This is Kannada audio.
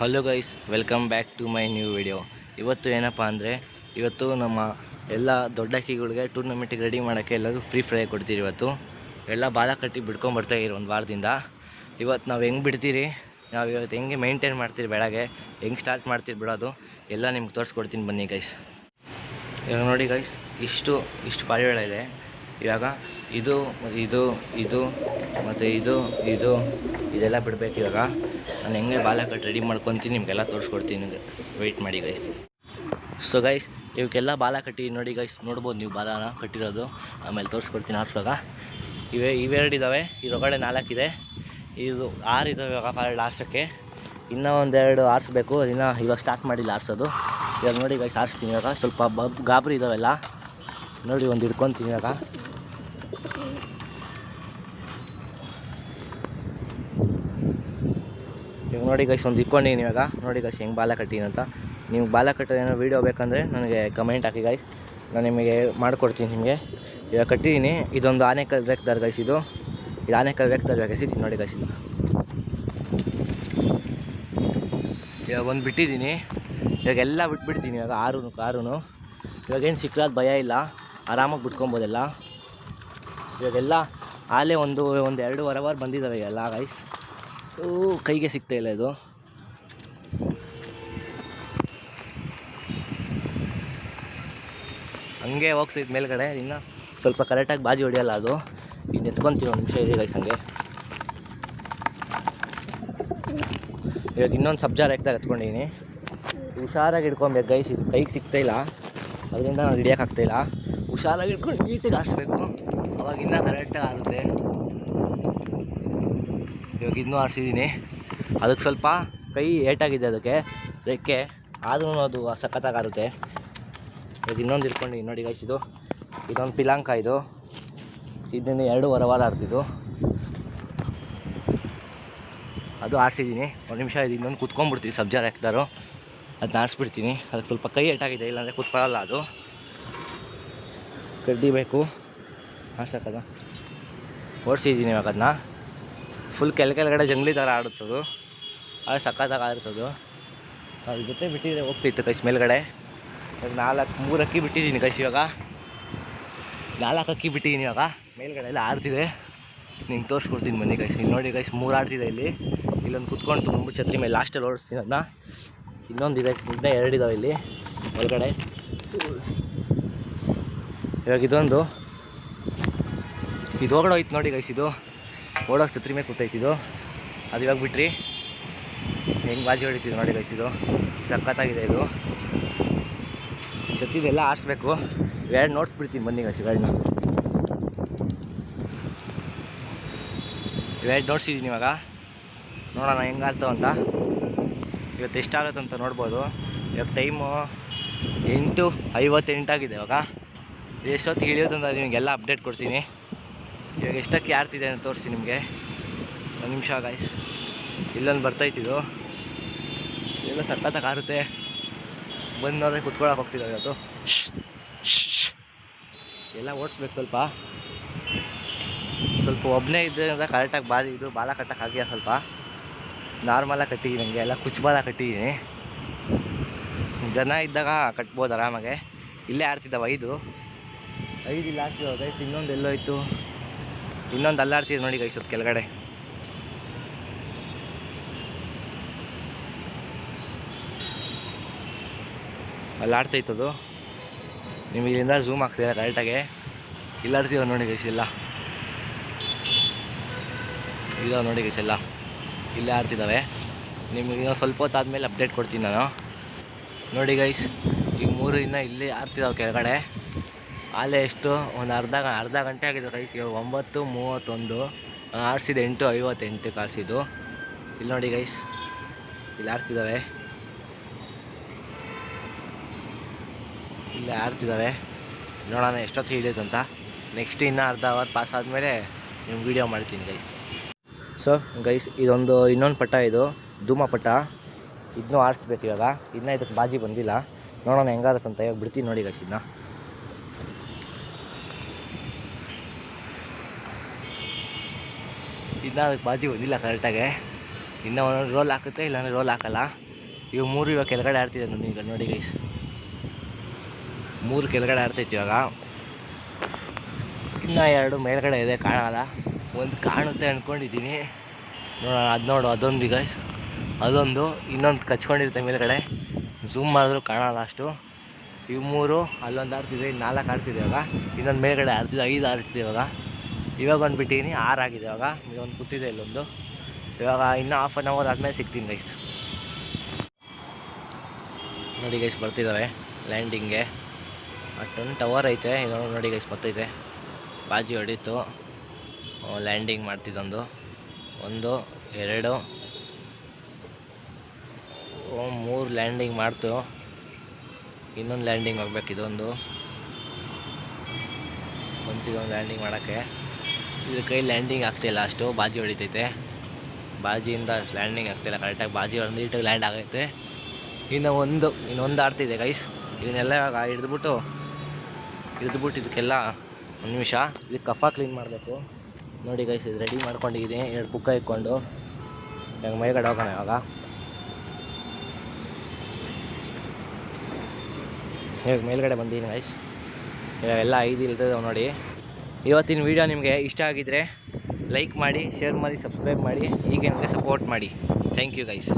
Hello guys, welcome back to my new video. ಇವತ್ತು ಏನಪ್ಪ ಅಂದರೆ, ಇವತ್ತು ನಮ್ಮ ಎಲ್ಲ ದೊಡ್ಡ ಅಕ್ಕಿಗಳಿಗೆ ಟೂರ್ನಮೆಂಟಿಗೆ ರೆಡಿ ಮಾಡೋಕ್ಕೆ ಎಲ್ಲರೂ ಫ್ರೀ ಫ್ರೈ ಕೊಡ್ತೀರಿ. ಇವತ್ತು ಎಲ್ಲ ಬಾಲ ಕಟ್ಟಿ ಬಿಡ್ಕೊಂಬರ್ತಾಯಿರಿ ಒಂದು ವಾರದಿಂದ. ಇವತ್ತು ನಾವು ಹೆಂಗೆ ಬಿಡ್ತೀರಿ, ನಾವು ಇವತ್ತು ಹೆಂಗೆ ಮೇಂಟೈನ್ ಮಾಡ್ತೀರಿ, ಬೆಳಗ್ಗೆ ಹೆಂಗೆ ಸ್ಟಾರ್ಟ್ ಮಾಡ್ತೀರಿ ಬಿಡೋದು ಎಲ್ಲ ನಿಮ್ಗೆ ತೋರಿಸ್ಕೊಡ್ತೀನಿ ಬನ್ನಿ ಗೈಸ್. ಇವಾಗ ನೋಡಿ ಗೈಸ್, ಇಷ್ಟು ಪಾರಿವಾಳ ಇದೆ. ಇವಾಗ ಇದು ಇದು ಇದು ಮತ್ತು ಇದು ಇದೆಲ್ಲ ಬಿಡಬೇಕು. ಇವಾಗ ನಾನು ಹೆಂಗೆ ಬಾಲ ಕಟ್ಟಿ ರೆಡಿ ಮಾಡ್ಕೊತೀನಿ ನಿಮಗೆಲ್ಲ ತೋರಿಸ್ಕೊಡ್ತೀನಿ, ವೆಯ್ಟ್ ಮಾಡಿ ಗೈಸ್. ಸೊ ಗೈಸ್, ಇವಕ್ಕೆಲ್ಲ ಬಾಲ ಕಟ್ಟಿ ನೋಡಿ ಗೈಸ್, ನೋಡ್ಬೋದು ನೀವು ಬಾಲನ ಕಟ್ಟಿರೋದು. ಆಮೇಲೆ ತೋರಿಸ್ಕೊಡ್ತೀನಿ ಆರಿಸುವಾಗ. ಇವೆರಡು ಇದ್ದಾವೆ, ಇದರೊಳಗಡೆ 4 ಇದೆ, ಇದು 6 ಇದ್ದಾವೆ ಇವಾಗ ಲಾಸ್ಟಕ್ಕೆ. ಇನ್ನೂ ಒಂದೆರಡು ಆರಿಸ್ಬೇಕು, ಇವಾಗ ಸ್ಟಾರ್ಟ್ ಮಾಡಿಲ್ಲ ಆರಿಸೋದು. ಇವಾಗ ನೋಡಿ ಗೈಸ್ ಆರಿಸ್ತೀನಿ. ಇವಾಗ ಸ್ವಲ್ಪ ಗಾಬರಿ ಇದ್ದಾವೆಲ್ಲ ನೋಡಿ, ಒಂದು ಹಿಡ್ಕೊತೀನಿ ಇವಾಗ. ಇವಾಗ ನೋಡಿ ಗೈಸ್, ಒಂದು ಇಟ್ಕೊಂಡಿದ್ದೀನಿ ಇವಾಗ. ನೋಡಿ ಗೈಸ್ ಹೆಂಗೆ ಬಾಲ ಕಟ್ಟಿನಿ ಅಂತ. ನೀವು ಬಾಲ ಕಟ್ಟೋದು ಏನೋ ವೀಡಿಯೋ ಬೇಕಂದರೆ ನನಗೆ ಕಮೆಂಟ್ ಹಾಕಿ ಗೈಸ್, ನಾನು ನಿಮಗೆ ಮಾಡಿಕೊಡ್ತೀನಿ ನಿಮಗೆ. ಇವಾಗ ಕಟ್ಟಿದ್ದೀನಿ. ಇದೊಂದು ಆನೆಕಲ್ ರೇಕ್ದಾರ್ ಗೈಸ್, ಇದು ಆನೆಕಲ್ ರೇಕ್ದಾರ್ ಇವಾಗ ಎಸಿತೀನಿ ನೋಡಿ ಗೈಸ್. ಇವಾಗ ಒಂದು ಬಿಟ್ಟಿದ್ದೀನಿ, ಇವಾಗ ಎಲ್ಲ ಬಿಟ್ಬಿಡ್ತೀನಿ ಇವಾಗ. ಆರು ಇವಾಗೇನು ಸಿಕ್ಕರಾದ ಭಯ ಇಲ್ಲ, ಆರಾಮಾಗಿ ಬಿಟ್ಕೊಬೋದೆಲ್ಲ. ಇವಾಗೆಲ್ಲ ಆಲೇ ಒಂದು 2.5 ಅವರ್ ಬಂದಿದ್ದಾವೆ ಎಲ್ಲ ಗೈಸ್. ಕೈಗೆ ಸಿಗ್ತಾಯಿಲ್ಲ ಇದು. ಹಂಗೆ ಹೋಗ್ತೈತೆ ಮೇಲ್ಗಡೆ. ಇನ್ನು ಸ್ವಲ್ಪ ಕರೆಕ್ಟಾಗಿ ಬಾಜಿ ಹೊಡೆಯಲ್ಲ ಅದು. ಇನ್ನು ಎತ್ಕೊತೀವಿ, ಒಂದು ನಿಮಿಷ ಇದೆ ಗೈಸ್ ಹಂಗೆ. ಇವಾಗ ಇನ್ನೊಂದು ಸಬ್ಜಾ ರೇಕ್ದಾಗ ಎತ್ಕೊಂಡಿದ್ದೀನಿ. ಹುಷಾರಾಗಿ ಹಿಡ್ಕೊಬೇಕು ಗೈಸ್, ಇದು ಕೈಗೆ ಸಿಗ್ತಾಯಿಲ್ಲ, ಅದರಿಂದ ನಾನು ಹಿಡಿಯೋಕ್ಕಾಗ್ತಾಯಿಲ್ಲ. ಹುಷಾರಾಗಿ ಹಿಡ್ಕೊಂಡು ನೀಟಾಗಿ ಆರಿಸ್ಬೇಕು, ಅವಾಗ ಇನ್ನೂ ಕರೆಕ್ಟಾಗಿ ಆಗುತ್ತೆ. ಇವಾಗ ಇನ್ನೂ ಆರಿಸಿದ್ದೀನಿ. ಅದಕ್ಕೆ ಸ್ವಲ್ಪ ಕೈ ಏಟಾಗಿದೆ ಅದಕ್ಕೆ ರೆಕ್ಕೆ, ಆದ್ರೂ ಅದು ಸಖತ್ತಾಗುತ್ತೆ. ಇವಾಗ ಇನ್ನೊಂದು ಇಟ್ಕೊಂಡು ನೋಡಿ ಗೈಸ್, ಇದೊಂದು ಪಿಲಾಂಕ. ಇದನ್ನು 2.5 ಅವರ್ ಆಡ್ತಿದ್ದು, ಅದು ಆರಿಸಿದ್ದೀನಿ. ಒಂದು ನಿಮಿಷ ಇದು ಇನ್ನೊಂದು ಕುತ್ಕೊಂಡ್ಬಿಡ್ತೀವಿ ಸಬ್ಜಾ ರೇಕ್ದಾರು, ಅದನ್ನ ಆರಿಸ್ಬಿಡ್ತೀನಿ. ಅದಕ್ಕೆ ಸ್ವಲ್ಪ ಕೈ ಏಟಾಗಿದೆ, ಇಲ್ಲಾಂದರೆ ಕುತ್ಕೊಳ್ಳಲ್ಲ ಅದು. ಕಡ್ಡಿ ಬೇಕು ಆರ್ಸಕ್ಕದ. ಓಡಿಸಿದ್ದೀನಿ ಇವಾಗ ಅದನ್ನ. ಫುಲ್ ಕೆಳಗಡೆ ಜಂಗ್ಲಿ ಥರ ಆಡುತ್ತದು, ಅದು ಸಖತ್ತಾಗಿ ಆಡುತ್ತದು. ಅದ್ರ ಜೊತೆ ಬಿಟ್ಟಿದ್ರೆ ಹೋಗ್ತಿತ್ತು ಕೈಸ್ ಮೇಲ್ಗಡೆ. ಇವಾಗ 3 ಅಕ್ಕಿ ಬಿಟ್ಟಿದ್ದೀನಿ ಕೈಸ್. ಇವಾಗ 4 ಅಕ್ಕಿ ಬಿಟ್ಟಿದ್ದೀನಿ ಇವಾಗ. ಮೇಲ್ಗಡೆ ಎಲ್ಲ ಆಡ್ತಿದೆ, ನಿಂಗೆ ತೋರಿಸ್ಕೊಡ್ತೀನಿ ಬನ್ನಿ ಕೈಸ್. ಇಲ್ಲಿ ನೋಡಿ ಕೈಸ್, 3 ಆಡ್ತಿದೆ ಇಲ್ಲಿ. ಇಲ್ಲೊಂದು ಕುತ್ಕೊಂಡು ತುಂಬಿಟ್ಟು ಛತ್ರಿ ಮೇಲೆ ಲಾಸ್ಟಲ್ಲಿ ಓಡಿಸ್ತೀನಿ ಅದನ್ನ. ಇನ್ನೊಂದಿದೆ, ಇನ್ನೂ 2 ಇದ್ದಾವೆ ಇಲ್ಲಿ ಒಳಗಡೆ. ಇವಾಗ ಇದು ಹೋಗೋಯ್ತು ನೋಡಿ ಗೈಸ್. ಇದು ಓಡೋಕೆ ಛತ್ರಿ ಮೇಲೆ ಕೂತೈತಿದ್ದು, ಅದು ಇವಾಗ ಬಿಟ್ರಿ ಹೆಂಗೆ ಬಾಜಿ ಹೊಡಿತಿದ್ದು ನೋಡಿ ಗೈಸ್. ಇದು ಸಖತ್ತಾಗಿದೆ. ಇದು ಛತ್ತಿದೆಲ್ಲ ಆರಿಸ್ಬೇಕು. 2 ನೋಡ್ಸ್ಬಿಡ್ತೀನಿ ಬನ್ನಿ ಗೈಸ್ ಗಾಡಿನ. 2 ನೋಡ್ಸಿದ್ದೀನಿ ಇವಾಗ. ನೋಡೋಣ ಹೆಂಗೆ ಆಡ್ತಾವಂತ. ಇವತ್ತು ಎಷ್ಟಾಗುತ್ತೆ ಅಂತ ನೋಡ್ಬೋದು. ಇವಾಗ ಟೈಮು 8:58 ಆಗಿದೆ. ಇವಾಗ ಎಷ್ಟೊತ್ತಿಗೆ ಇಳಿಯೋದಂತ ನಿಮಗೆಲ್ಲ ಅಪ್ಡೇಟ್ ಕೊಡ್ತೀನಿ. ಇವಾಗ ಎಷ್ಟಕ್ಕೆ ಆಡ್ತಿದೆ ಅಂತ ತೋರಿಸ್ತೀನಿ ನಿಮಗೆ. ಒಂದು ನಿಮಿಷ ಗೈಸ್. ಇಲ್ಲೊಂದು ಬರ್ತೈತಿದು, ಎಲ್ಲ ಸಖತ್ತಾಗಿ ಆರುತ್ತೆ. ಬಂದು ನೋಡ್ರೆ ಕುತ್ಕೊಳಕ್ಕೆ ಹೋಗ್ತಿದ್ದಾವೆ ಇವತ್ತು. ಎಲ್ಲ ಓಡಿಸ್ಬೇಕು ಸ್ವಲ್ಪ ಒಬ್ಬನೇ ಇದ್ದರಿಂದ ಕರೆಕ್ಟಾಗಿ ಬಾಲ ಕಟ್ಟಕ್ಕೆ ಆಗಿಲ್ಲ. ಸ್ವಲ್ಪ ನಾರ್ಮಲಾಗಿ ಕಟ್ಟಿದ್ದೀನಿ, ನನಗೆ ಎಲ್ಲ ಕುಚ್ಚು ಬಾಲ ಕಟ್ಟಿದ್ದೀನಿ. ಜನ ಇದ್ದಾಗ ಕಟ್ಬೋದು ಆರಾಮಾಗೆ. ಇಲ್ಲೇ ಆಡ್ತಿದ್ದಾವೆ 5 ಇಲ್ಲಿ ಆಡ್ತಿದ್ದಾವೆ ಗೈಸ್. ಇನ್ನೊಂದು ಎಲ್ಲೋಯ್ತು, ಇನ್ನೊಂದು ಅಲ್ಲಾಡ್ತಿದೆ ನೋಡಿ ಗೈಸ್ ಅದು ಕೆಳಗಡೆ. ಅಲ್ಲಾಡ್ತೈತದು, ನಿಮಗೆ ಇಲ್ಲಿಂದ ಝೂಮ್ ಆಗ್ತಿದೆ ಕರೆಕ್ಟಾಗೆ. ಇಲ್ಲಾಡ್ತೀವ ನೋಡಿ ಗೈಸ್, ಎಲ್ಲ ಇದಾವೆ ನೋಡಿ ಗೈಸ್, ಎಲ್ಲ ಇಲ್ಲೇ ಆಡ್ತಿದ್ದಾವೆ. ನಿಮಗೆ ಇನ್ನೂ ಸ್ವಲ್ಪ ಹೊತ್ತಾದ್ಮೇಲೆ ಅಪ್ಡೇಟ್ ಕೊಡ್ತೀನಿ ನಾನು. ನೋಡಿ ಗೈಸ್, ಈಗ 3 ಇನ್ನೂ ಇಲ್ಲಿ ಆಡ್ತಿದ್ದಾವೆ ಕೆಳಗಡೆ. ಆಲೇ ಎಷ್ಟು ಒಂದು ಅರ್ಧ ಗಂಟೆ ಆಗಿದೆ ಗೈಸ್. ಇವಾಗ 9:31 ಆಡಿಸಿದ್ದು. 8:58 ಆಡಿಸಿದ್ದು. ಇಲ್ಲಿ ನೋಡಿ ಗೈಸ್, ಇಲ್ಲಿ ಆಡ್ತಿದ್ದಾವೆ, ಇಲ್ಲೇ ಆಡ್ತಿದ್ದಾವೆ. ನೋಡೋಣ ಎಷ್ಟೊತ್ತು ಹಿಡಿಯುತ್ತೆ ಅಂತ. ನೆಕ್ಸ್ಟ್ ಇನ್ನೂ ಅರ್ಧ ಅವರ್ ಪಾಸ್ ಆದಮೇಲೆ ನಿಮ್ಗೆ ವೀಡಿಯೋ ಮಾಡ್ತೀನಿ ಗೈಸ್. ಸೊ ಗೈಸ್, ಇನ್ನೊಂದು ಪಟ್ಟ, ಇದು ಧೂಮ ಪಟ್ಟ. ಇದನ್ನೂ ಆಡಿಸ್ಬೇಕು ಇವಾಗ. ಇನ್ನೂ ಇದಕ್ಕೆ ಬಾಜಿ ಬಂದಿಲ್ಲ, ನೋಡೋಣ ಹೆಂಗಾರುತ್ತಂತ. ಇವಾಗ ಬಿಡ್ತೀನಿ ನೋಡಿ ಗೈಸ್. ಇನ್ನೂ ಅದಕ್ಕೆ ಬಾಜಿ ಬಂದಿಲ್ಲ ಕರೆಕ್ಟಾಗೆ. ಇನ್ನೂ ಒಂದೊಂದು ರೋಲ್ ಹಾಕುತ್ತೆ, ಇಲ್ಲಾಂದರೆ ರೋಲ್ ಹಾಕಲ್ಲ. ಇವು 3 ಇವಾಗ ಕೆಳಗಡೆ ಆಡ್ತಿದೆ ಈಗ ನೋಡಿ ಗೈಸ್, 3 ಕೆಳಗಡೆ ಆಡ್ತೈತಿ ಇವಾಗ. ಇನ್ನೂ 2 ಮೇಲ್ಗಡೆ ಇದೆ, ಕಾಣಲ್ಲ. ಒಂದು ಕಾಣುತ್ತೆ ಅಂದ್ಕೊಂಡಿದ್ದೀನಿ, ನೋಡೋಣ. ಅದು ನೋಡು, ಅದೊಂದು ಗೈಸ್, ಅದೊಂದು. ಇನ್ನೊಂದು ಕಚ್ಕೊಂಡಿರುತ್ತೆ ಮೇಲ್ಗಡೆ, ಝೂಮ್ ಮಾಡಿದ್ರು ಕಾಣಲ್ಲ ಅಷ್ಟು. ಇವು 3 ಅಲ್ಲೊಂದು ಆಡ್ತಿದೆ, ಇನ್ನು 4 ಆಡ್ತಿದೆ ಇವಾಗ. ಇನ್ನೊಂದು ಮೇಲ್ಗಡೆ ಆಡ್ತಿದೆ, 5 ಆಡ್ತಿದೆ ಇವಾಗ ಒಂದು ಬಿಟ್ಟಿದ್ದೀನಿ, 6 ಆಗಿದೆ ಇವಾಗ. ಇದೊಂದು ಕೂತಿದೆ ಇಲ್ಲೊಂದು. ಇವಾಗ ಇನ್ನೂ ಹಾಫ್ ಆನ್ ಅವರ್ ಆದಮೇಲೆ ಸಿಗ್ತೀನಿ ಗೈಸ್. ನೋಡಿ ಗೈಸ್, ಬರ್ತಿದ್ದಾವೆ ಲ್ಯಾಂಡಿಂಗ್ಗೆ. ಅಷ್ಟೊಂದು ಟವರ್ ಐತೆ, ಇನ್ನೊಂದು ನೋಡಿ ಗೈಸ್ ಬರ್ತೈತೆ. ಬಾಜಿ ಹೊಡೀತು, ಲ್ಯಾಂಡಿಂಗ್ ಮಾಡ್ತಿದ್ದೊಂದು. 1 2 3 ಲ್ಯಾಂಡಿಂಗ್ ಮಾಡ್ತು. ಇನ್ನೊಂದು ಲ್ಯಾಂಡಿಂಗ್ ಆಗಬೇಕು, ಇದೊಂದು ಬಂತಿದ್ದೊಂದು ಲ್ಯಾಂಡಿಂಗ್ ಮಾಡೋಕ್ಕೆ. ಇದು ಕೈ ಲ್ಯಾಂಡಿಂಗ್ ಆಗ್ತಾಯಿಲ್ಲ, ಅಷ್ಟು ಬಾಜಿ ಹೊಡಿತೈತೆ. ಬಾಜಿಯಿಂದ ಲ್ಯಾಂಡಿಂಗ್ ಆಗ್ತಾಯಿಲ್ಲ ಕರೆಕ್ಟಾಗಿ. ಬಾಜಿ ಒಂದು ನೀಟಾಗಿ ಲ್ಯಾಂಡ್ ಆಗೈತೆ. ಇನ್ನೊಂದು ಆಡ್ತಿದೆ ಗೈಸ್. ಇದನ್ನೆಲ್ಲ ಇವಾಗ ಹಿಡಿದ್ಬಿಟ್ಟು ಇದಕ್ಕೆಲ್ಲ 1 ನಿಮಿಷ ಇದಕ್ಕೆ ಕಫ ಕ್ಲೀನ್ ಮಾಡಬೇಕು. ನೋಡಿ ಗೈಸ್, ಇದು ರೆಡಿ ಮಾಡ್ಕೊಂಡಿದ್ದೀನಿ, 2 ಪುಕ್ಕ ಇಟ್ಕೊಂಡು. ಇವಾಗ ಮೇಲ್ಗಡೆ ಹೋಗೋಣ ಇವಾಗ. ಮೇಲ್ಗಡೆ ಬಂದಿದ್ದೀನಿ ಗೈಸ್. ಇವಾಗೆಲ್ಲ 5 ಇಲ್ತದೆ ನೋಡಿ. ಇವತ್ತಿನ ವೀಡಿಯೋ ನಿಮಗೆ ಇಷ್ಟ ಆಗಿದ್ದರೆ ಲೈಕ್ ಮಾಡಿ, ಶೇರ್ ಮಾಡಿ, ಸಬ್ಸ್ಕ್ರೈಬ್ ಮಾಡಿ, ಹೀಗೆ ನನಗೆ ಸಪೋರ್ಟ್ ಮಾಡಿ. Thank you guys.